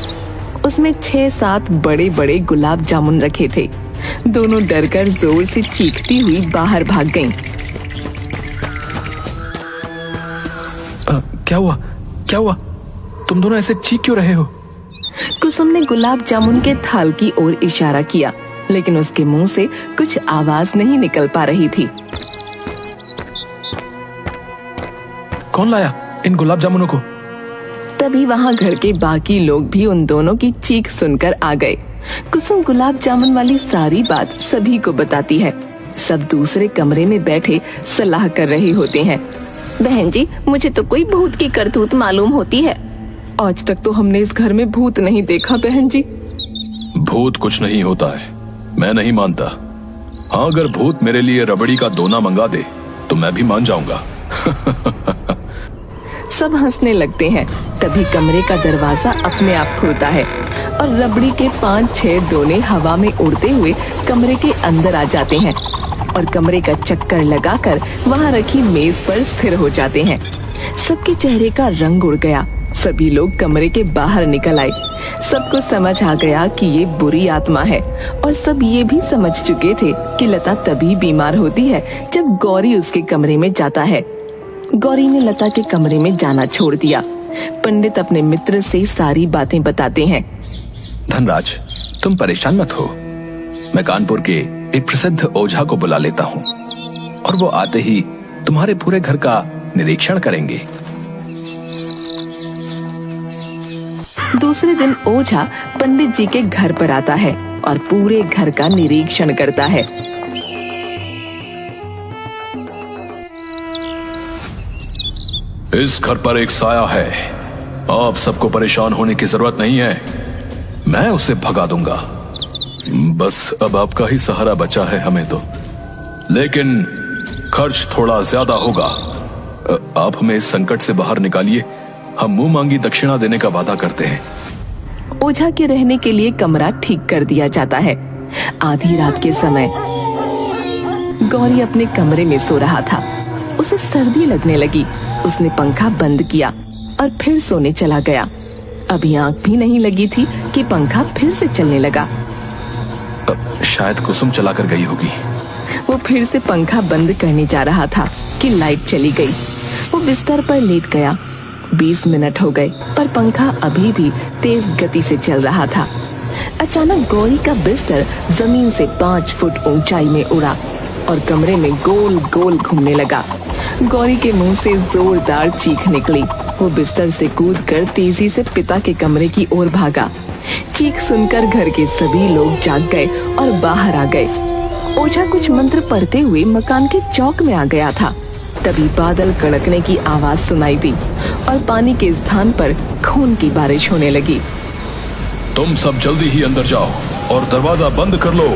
उसमें 6-7 बड़े बड़े गुलाब जामुन रखे थे। दोनों डरकर जोर से चीखती हुई बाहर भाग गईं। क्या हुआ? क्या हुआ? तुम दोनों ऐसे चीख क्यों रहे हो? कुसुम ने गुलाब जामुन के थाल की ओर इशारा किया, लेकिन उसके मुंह से कुछ आवाज नहीं निकल पा रही थी। कौन लाया इन गुलाब जामुनों को? तभी वहाँ घर के बाकी लोग भी उन दोनों की चीख सुनकर आ गए। कुसुम गुलाब जामुन वाली सारी बात सभी को बताती है। सब दूसरे कमरे में बैठे सलाह कर रहे होते हैं। बहन जी, मुझे तो कोई भूत की करतूत मालूम होती है। आज तक तो हमने इस घर में भूत नहीं देखा बहन जी। भूत कुछ नहीं होता है, मैं नहीं मानता। हाँ, अगर भूत मेरे लिए रबड़ी का दोना मंगा दे तो मैं भी मान जाऊंगा। सब हंसने लगते हैं। तभी कमरे का दरवाजा अपने आप खुलता है और रबड़ी के 5-6 दोने हवा में उड़ते हुए कमरे के अंदर आ जाते हैं और कमरे का चक्कर लगाकर वहाँ रखी मेज पर स्थिर हो जाते हैं। सबके चेहरे का रंग उड़ गया। सभी लोग कमरे के बाहर निकल आए। सबको समझ आ गया कि ये बुरी आत्मा है और सब ये भी समझ चुके थे कि लता तभी बीमार होती है जब गौरी उसके कमरे में जाता है। गौरी ने लता के कमरे में जाना छोड़ दिया। पंडित अपने मित्र से सारी बातें बताते हैं। धनराज, तुम परेशान मत हो। मैं कानपुर के एक प्रसिद्ध ओझा को बुला लेता हूँ और वो आते ही तुम्हारे पूरे घर का निरीक्षण करेंगे। दूसरे दिन ओझा पंडित जी के घर पर आता है और पूरे घर का निरीक्षण करता है। इस घर पर एक साया है। आप सबको परेशान होने की जरूरत नहीं है, मैं उसे भगा दूंगा। बस अब आपका ही सहारा बचा है हमें तो, लेकिन खर्च थोड़ा ज्यादा होगा। आप हमें इस संकट से बाहर निकालिए, हम मुंह मांगी दक्षिणा देने का वादा करते हैं। ओझा के रहने के लिए कमरा ठीक कर दिया जाता है। आधी रात के समय गौरी अपने कमरे में सो रहा था। उसे सर्दी लगने लगी। उसने पंखा बंद किया और फिर सोने चला गया। अभी आंख भी नहीं लगी थी कि पंखा फिर से चलने लगा। शायद कुसुम चला कर गई होगी। वो फिर से पंखा बंद करने जा रहा था कि लाइट चली गई। वो बिस्तर पर लेट गया। 20 मिनट हो गए पर पंखा अभी भी तेज गति से चल रहा था। अचानक गौरी का बिस्तर जमीन से 5 फुट ऊंचाई में उड़ा और कमरे में गोल गोल घूमने लगा। गौरी के मुंह से जोरदार चीख निकली। वो बिस्तर से कूदकर तेजी से पिता के कमरे की ओर भागा। चीख सुनकर घर के सभी लोग जाग गए और बाहर आ गए। ओझा कुछ मंत्र पढ़ते हुए मकान के चौक में आ गया था। तभी बादल कड़कने की आवाज सुनाई दी और पानी के स्थान पर खून की बारिश होने लगी। तुम सब जल्दी ही अंदर जाओ और दरवाजा बंद कर लो।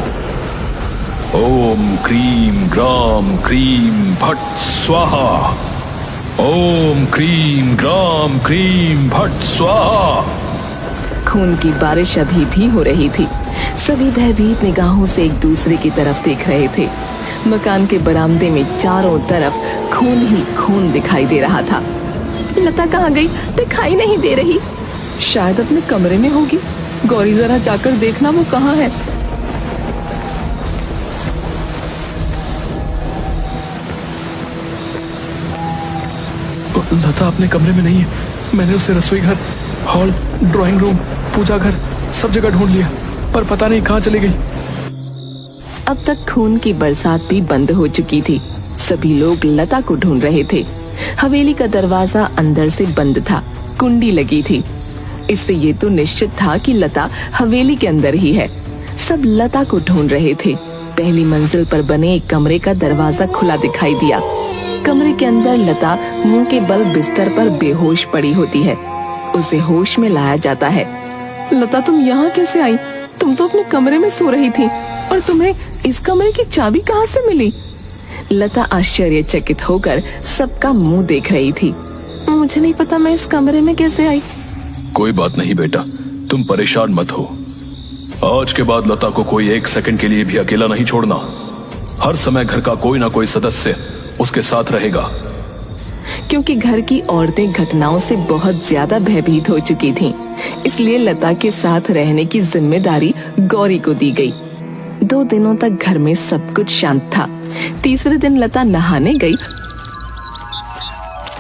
ओम क्रीम ग्राम क्रीम भट्ट स्वाहा। ओम क्रीम ग्राम क्रीम भट्ट स्वाहा। खून की बारिश अभी भी हो रही थी। सभी भयभीत निगाहों से एक दूसरे की तरफ देख रहे थे। मकान के बरामदे में चारों तरफ खून ही खून दिखाई दे रहा था। लता कहाँ गई? दिखाई नहीं दे रही। शायद अपने कमरे में होगी। गौरी जरा जाकर देखना वो कहाँ है। लता अपने कमरे में नहीं है। मैंने उसे रसोई घर, हॉल, ड्राइंग रूम, पूजा घर सब जगह ढूंढ लिया, पर पता नहीं कहाँ चली गई। अब तक खून की बरसात भी बंद हो चुकी थी। सभी लोग लता को ढूंढ रहे थे। हवेली का दरवाजा अंदर से बंद था, कुंडी लगी थी। इससे ये तो निश्चित था कि लता हवेली के अंदर ही है। सब लता को ढूंढ रहे थे। पहली मंजिल पर बने एक कमरे का दरवाजा खुला दिखाई दिया। कमरे के अंदर लता मुंह के बल बिस्तर पर बेहोश पड़ी होती है। उसे होश में लाया जाता है। लता, तुम यहाँ कैसे आई? तुम तो अपने कमरे में सो रही थी, और तुम्हें इस कमरे की चाबी कहाँ से मिली? लता आश्चर्यचकित होकर सबका मुंह देख रही थी। मुझे नहीं पता मैं इस कमरे में कैसे आई। कोई बात नहीं बेटा, तुम परेशान मत हो। आज के बाद लता को कोई एक सेकंड के लिए भी अकेला नहीं छोड़ना। हर समय घर का कोई ना कोई सदस्य उसके साथ रहेगा। क्योंकि घर की औरतें घटनाओं से बहुत ज्यादा भयभीत हो चुकी थीं, इसलिए लता के साथ रहने की जिम्मेदारी गौरी को दी गई। 2 दिनों तक घर में सब कुछ शांत था। तीसरे दिन लता नहाने गई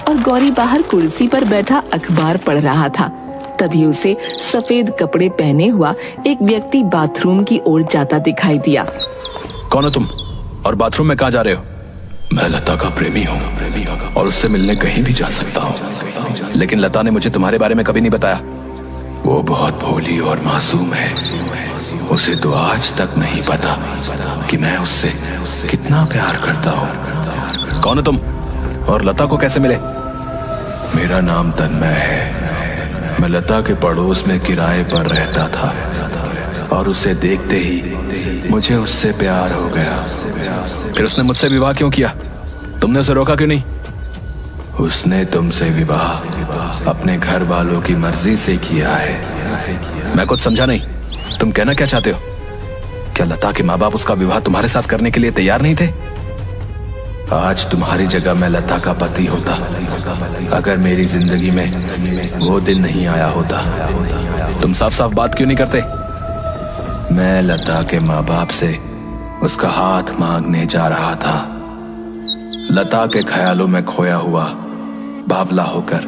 और गौरी बाहर कुर्सी पर बैठा अखबार पढ़ रहा था। तभी उसे सफेद कपड़े पहने हुआ एक व्यक्ति बाथरूम की ओर जाता दिखाई दिया। कौन हो तुम और बाथरूम में कहाँ जा रहे हो? मैं लता का प्रेमी हूँ और उससे मिलने कहीं भी जा सकता हूँ। लेकिन लता ने मुझे तुम्हारे बारे में कभी नहीं बताया। वो बहुत भोली और मासूम है। उसे तो आज तक नहीं पता कि मैं उससे कितना प्यार करता हूँ। कौन हो तुम और लता को कैसे मिले? मेरा नाम तन्मय है। मैं लता के पड़ोस में किराए पर रहता था और उसे देखते ही मुझे उससे प्यार हो गया। फिर उसने मुझसे विवाह क्यों किया? तुमने उसे रोका क्यों नहीं? उसने तुमसे विवाह अपने घर वालों की मर्जी से किया है। मैं कुछ समझा नहीं। तुम कहना क्या चाहते हो? क्या लता के माँ बाप उसका विवाह तुम्हारे साथ करने के लिए तैयार नहीं थे? आज तुम्हारी जगह मैं लता का पति होता अगर मेरी जिंदगी में वो दिन नहीं आया होता। तुम साफ साफ बात क्यों नहीं करते? मैं लता के माँ बाप से उसका हाथ मांगने जा रहा था। लता के ख्यालों में खोया हुआ बावला होकर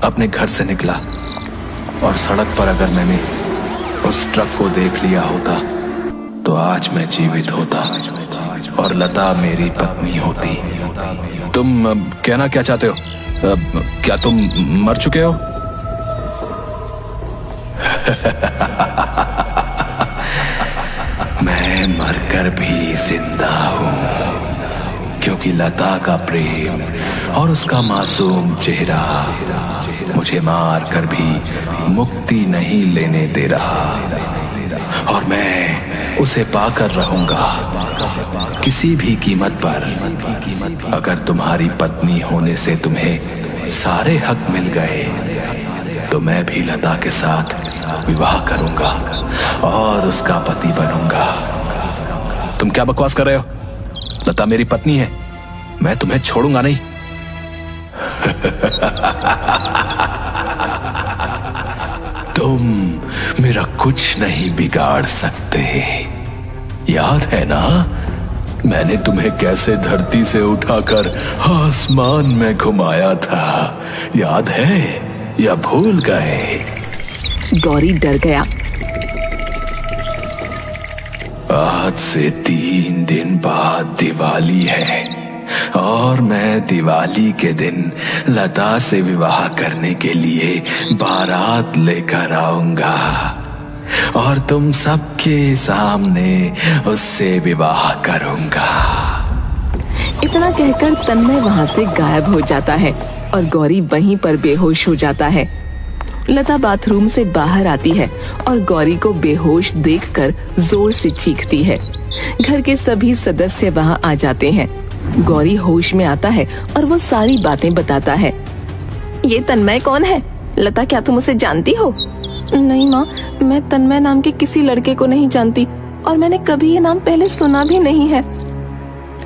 अपने घर से निकला और सड़क पर अगर मैंने उस ट्रक को देख लिया होता तो आज मैं जीवित होता और लता मेरी पत्नी होती। तुम कहना क्या चाहते हो? क्या तुम मर चुके हो? मैं मरकर भी जिंदा हूँ, क्योंकि लता का प्रेम और उसका मासूम चेहरा मुझे मार कर भी मुक्ति नहीं लेने दे रहा। और मैं उसे पाकर रहूंगा किसी भी कीमत पर। अगर तुम्हारी पत्नी होने से तुम्हें सारे हक मिल गए तो मैं भी लता के साथ विवाह करूंगा और उसका पति बनूंगा। तुम क्या बकवास कर रहे हो? लता मेरी पत्नी है, मैं तुम्हें छोड़ूंगा नहीं। तुम मेरा कुछ नहीं बिगाड़ सकते। याद है ना मैंने तुम्हें कैसे धरती से उठाकर आसमान में घुमाया था? याद है या भूल गए? गौरी डर गया। आज से 3 दिन बाद दिवाली है और मैं दिवाली के दिन लता से विवाह करने के लिए बारात लेकर आऊंगा। और तुम सबके सामने उससे विवाह करूंगा। इतना कहकर तन्मय वहां से गायब हो जाता है और गौरी वहीं पर बेहोश हो जाता है। लता बाथरूम से बाहर आती है और गौरी को बेहोश देखकर जोर से चीखती है। घर के सभी सदस्य वहां आ जाते हैं। गौरी होश में आता है और वो सारी बातें बताता है। ये तन्मय कौन है? लता, क्या तुम उसे जानती हो? नहीं माँ, मैं तन्मय नाम के किसी लड़के को नहीं जानती और मैंने कभी ये नाम पहले सुना भी नहीं है।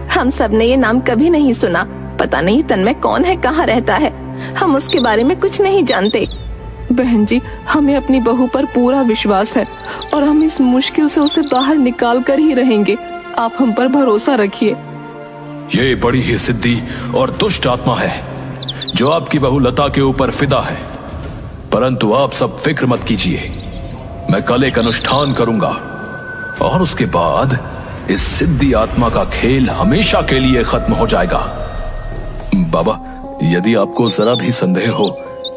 हम सब ने ये नाम कभी नहीं सुना। पता नहीं तन्मय कौन है, कहाँ रहता है। हम उसके बारे में कुछ नहीं जानते। बहन जी, हमें अपनी बहू पर पूरा विश्वास है और हम इस मुश्किल से उसे बाहर निकाल कर ही रहेंगे। आप हम पर भरोसा रखिए। ये बड़ी ही सिद्धि और दुष्ट आत्मा है जो आपकी बहू लता के ऊपर फिदा है। परंतु आप सब फिक्र मत कीजिए, मैं कल एक अनुष्ठान करूंगा और उसके बाद इस सिद्धि आत्मा का खेल हमेशा के लिए खत्म हो जाएगा। बाबा, यदि आपको जरा भी संदेह हो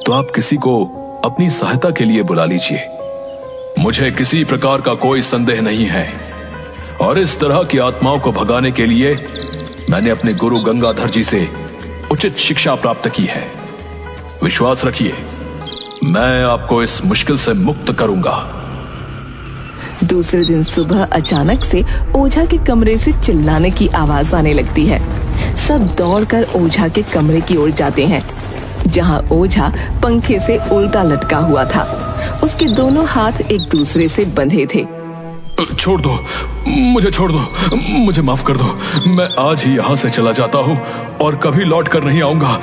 तो आप किसी को अपनी सहायता के लिए बुला लीजिए। मुझे किसी प्रकार का कोई संदेह नहीं है और इस तरह की आत्माओं को भगाने के लिए मैंने अपने गुरु गंगाधर जी से उचित शिक्षा प्राप्त की है। विश्वास रखिए, मैं आपको इस मुश्किल से मुक्त करूंगा। दूसरे दिन सुबह अचानक से ओझा के कमरे से चिल्लाने की आवाज आने लगती है। सब दौड़कर ओझा के कमरे की ओर जाते हैं, जहां ओझा पंखे से उल्टा लटका हुआ था। उसके दोनों हाथ एक दूसरे से बंधे थे। छोड़ दो, मुझे छोड़ दो, मुझे माफ कर दो। मैं आज ही यहाँ से चला जाता हूँ और कभी लौट कर नहीं आऊंगा।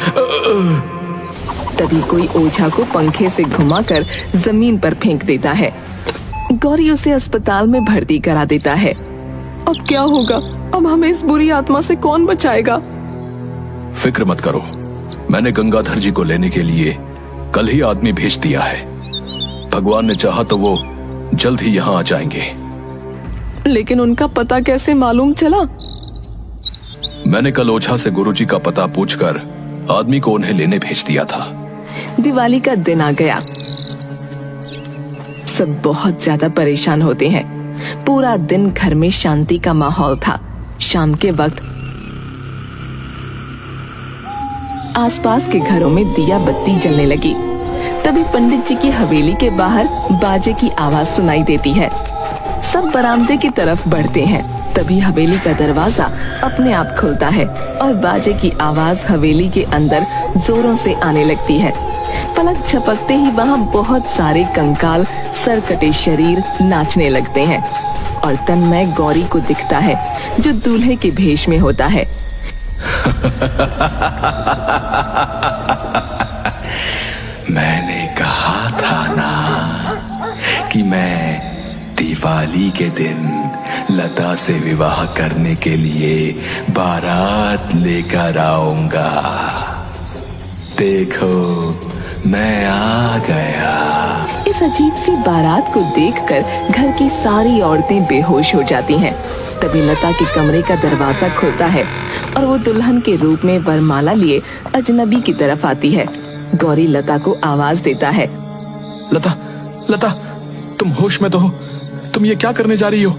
तभी कोई ओझा को पंखे से घुमाकर जमीन पर फेंक देता है। गौरी उसे अस्पताल में भर्ती करा देता है। अब क्या होगा? अब हमें इस बुरी आत्मा से कौन बचाएगा? फिक्र मत करो, मैंने गंगाधर जी को लेने के लिए कल ही आदमी भेज दिया है। भगवान ने चाहा तो वो जल्द ही यहाँ आ जाएंगे। लेकिन उनका पता कैसे मालूम चला? मैंने कल ओझा से गुरुजी का पता पूछकर आदमी को उन्हें लेने भेज दिया था। दिवाली का दिन आ गया। सब बहुत ज्यादा परेशान होते हैं। पूरा दिन घर में शांति का माहौल था। शाम के वक्त आसपास के घरों में दिया बत्ती जलने लगी। तभी पंडित जी की हवेली के बाहर बाजे की आवाज सुनाई देती है। सब बरामदे की तरफ बढ़ते हैं। तभी हवेली का दरवाजा अपने आप खुलता है और बाजे की आवाज हवेली के अंदर जोरों से आने लगती है। पलक झपकते ही वहाँ बहुत सारे कंकाल सर कटे शरीर नाचने लगते हैं और तन्मय गौरी को दिखता है जो दूल्हे के भेष में होता है। मैंने कहा था ना कि मैं दिवाली के दिन लता से विवाह करने के लिए बारात लेकर आऊंगा। देखो, मैं आ गया। इस अजीब सी बारात को देखकर घर की सारी औरतें बेहोश हो जाती हैं। तभी लता के कमरे का दरवाजा खुलता है और वो दुल्हन के रूप में वरमाला लिए अजनबी की तरफ आती है। गौरी लता को आवाज देता है। लता, लता, तुम होश में तो हो? तुम ये क्या करने जा रही हो?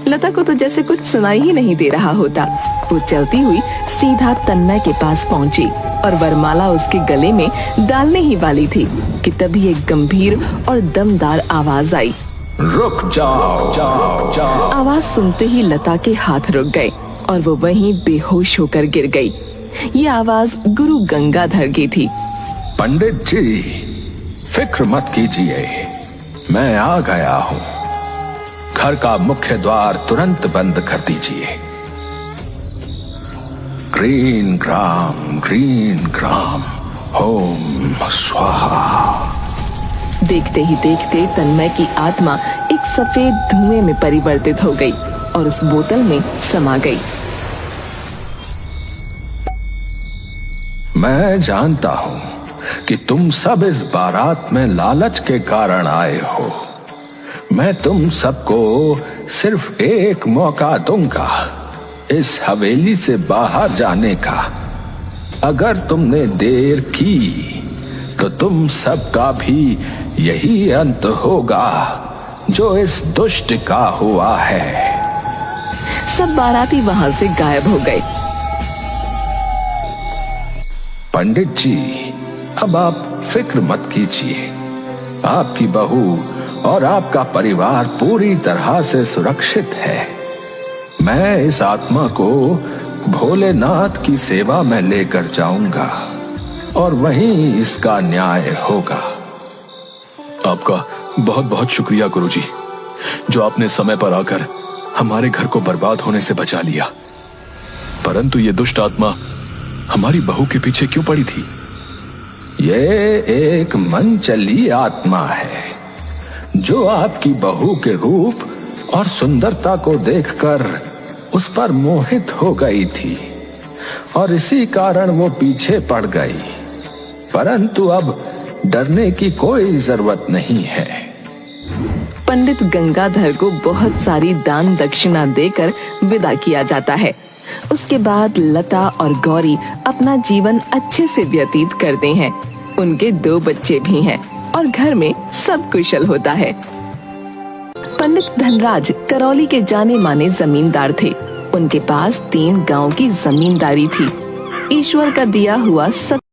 लता को तो जैसे कुछ सुनाई ही नहीं दे रहा होता। वो चलती हुई सीधा तन्मय के पास पहुंची और वरमाला उसके गले में डालने ही वाली थी कि तभी एक गंभीर और दमदार आवाज आई। रुक जाओ, जाओ, जाओ। आवाज सुनते ही लता के हाथ रुक गए और वो वहीं बेहोश होकर गिर गई। ये आवाज गुरु गंगाधर की थी। पंडित जी, फिक्र मत कीजिए, मैं आ गया हूँ। घर का मुख्य द्वार तुरंत बंद कर दीजिए। ग्रीन ग्राम ओम स्वाहा। देखते ही देखते तन्मय की आत्मा एक सफेद धुएं में परिवर्तित हो गई और उस बोतल में समा गई। मैं जानता हूँ कि तुम सब इस बारात में लालच के कारण आए हो। मैं तुम सबको सिर्फ एक मौका दूंगा इस हवेली से बाहर जाने का। अगर तुमने देर की तो तुम सबका भी यही अंत होगा। जो इस दुष्ट का हुआ है। सब बाराती वहां से गायब हो गए। पंडित जी, अब आप फिक्र मत कीजिए। आपकी बहू और आपका परिवार पूरी तरह से सुरक्षित है। मैं इस आत्मा को भोलेनाथ की सेवा में लेकर जाऊंगा और वहीं इसका न्याय होगा। आपका बहुत बहुत शुक्रिया गुरुजी, जो आपने समय पर आकर हमारे घर को बर्बाद होने से बचा लिया। परंतु ये दुष्ट आत्मा हमारी बहू के पीछे क्यों पड़ी थी? ये एक मनचली आत्मा है जो आपकी बहू के रूप और सुंदरता को देखकर उस पर मोहित हो गई थी और इसी कारण वो पीछे पड़ गई। परंतु अब डरने की कोई जरूरत नहीं है। पंडित गंगाधर को बहुत सारी दान दक्षिणा देकर विदा किया जाता है। उसके बाद लता और गौरी अपना जीवन अच्छे से व्यतीत करते हैं। उनके 2 बच्चे भी हैं और घर में सब कुशल होता है। पंडित धनराज करौली के जाने माने जमींदार थे। उनके पास 3 गांव की जमींदारी थी। ईश्वर का दिया हुआ सब